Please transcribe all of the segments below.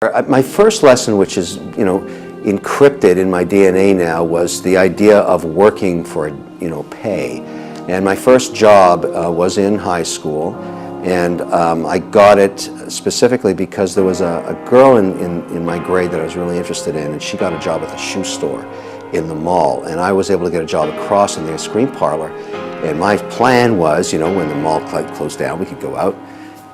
My first lesson, which is, encrypted in my DNA now, was the idea of working for, pay. And my first job was in high school, and I got it specifically because there was a girl in my grade that I was really interested in, and she got a job at the shoe store in the mall, and I was able to get a job across in the ice cream parlor. And my plan was, when the mall closed down, we could go out,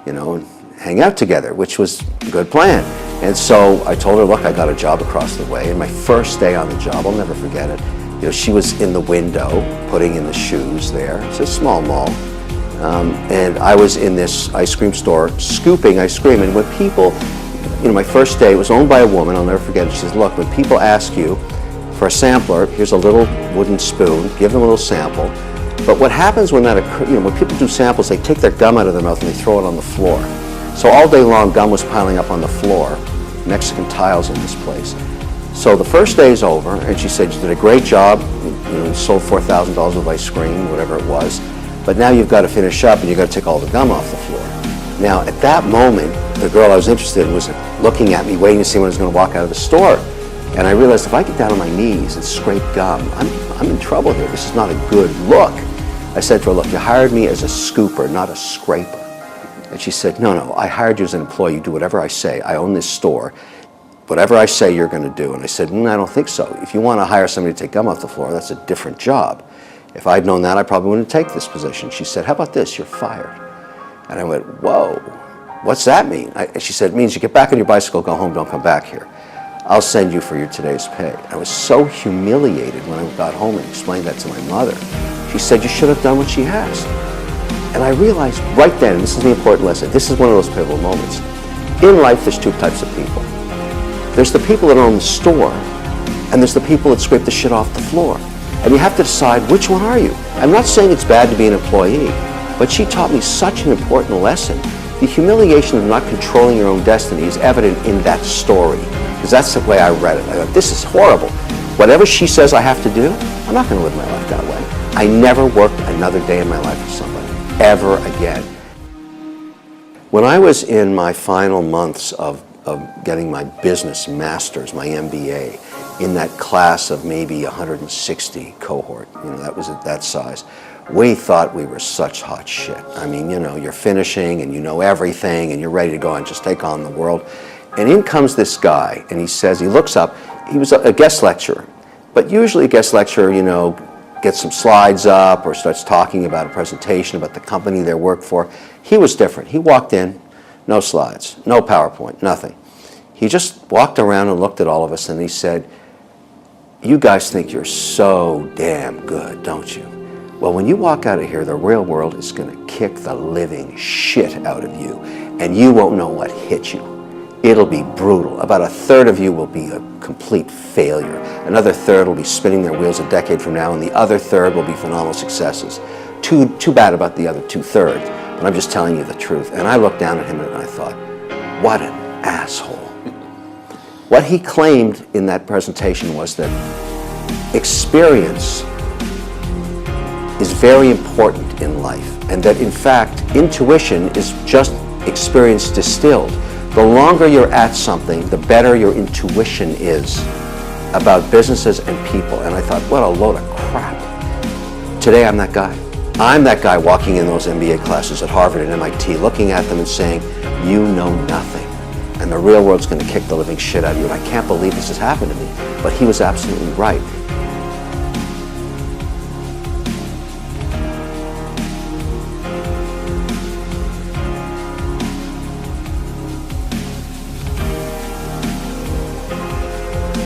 and hang out together, which was a good plan. And so I told her, look, I got a job across the way. And my first day on the job, I'll never forget it, she was in the window putting in the shoes there. It's a small mall. And I was in this ice cream store scooping ice cream. And when people, my first day, it was owned by a woman, I'll never forget it. She says, look, when people ask you for a sampler, here's a little wooden spoon, give them a little sample. But what happens when that occurs, when people do samples, they take their gum out of their mouth and they throw it on the floor. So all day long, gum was piling up on the floor. Mexican tiles in this place. So the first day is over, and she said, you did a great job, you sold $4,000 of ice cream, whatever it was, but now you've got to finish up and you've got to take all the gum off the floor. Now, at that moment, the girl I was interested in was looking at me, waiting to see when I was going to walk out of the store. And I realized if I get down on my knees and scrape gum, I'm in trouble here. This is not a good look. I said to her, look, you hired me as a scooper, not a scraper. And she said, no, I hired you as an employee. You do whatever I say. I own this store. Whatever I say, you're going to do. And I said, I don't think so. If you want to hire somebody to take gum off the floor, that's a different job. If I'd known that, I probably wouldn't take this position. She said, how about this? You're fired. And I went, whoa, what's that mean? She said, it means you get back on your bicycle, go home, don't come back here. I'll send you for your today's pay. I was so humiliated when I got home and explained that to my mother. She said, you should have done what she asked. And I realized right then, and this is the important lesson, this is one of those pivotal moments. In life, there's two types of people. There's the people that own the store, and there's the people that scrape the shit off the floor. And you have to decide, which one are you? I'm not saying it's bad to be an employee, but she taught me such an important lesson. The humiliation of not controlling your own destiny is evident in that story, because that's the way I read it. I thought, this is horrible. Whatever she says I have to do, I'm not going to live my life that way. I never worked another day in my life for somebody, ever again. When I was in my final months of getting my business master's, my MBA, in that class of maybe 160 cohort, that was at that size, we thought we were such hot shit. I mean, you're finishing and you know everything and you're ready to go and just take on the world. And in comes this guy and he says, he looks up, he was a guest lecturer, but usually a guest lecturer, gets some slides up or starts talking about a presentation about the company they work for. He was different. He walked in, no slides, no PowerPoint, nothing. He just walked around and looked at all of us and he said, you guys think you're so damn good, don't you? Well, when you walk out of here, the real world is going to kick the living shit out of you, and you won't know what hit you. It'll be brutal. About a third of you will be a complete failure. Another third will be spinning their wheels a decade from now, and the other third will be phenomenal successes. Too bad about the other 2/3, but I'm just telling you the truth. And I looked down at him and I thought, what an asshole. What he claimed in that presentation was that experience is very important in life, and that in fact, intuition is just experience distilled. The longer you're at something, the better your intuition is about businesses and people. And I thought, what a load of crap. Today I'm that guy. I'm that guy walking in those MBA classes at Harvard and MIT, looking at them and saying, you know nothing. And the real world's going to kick the living shit out of you. And I can't believe this has happened to me. But he was absolutely right.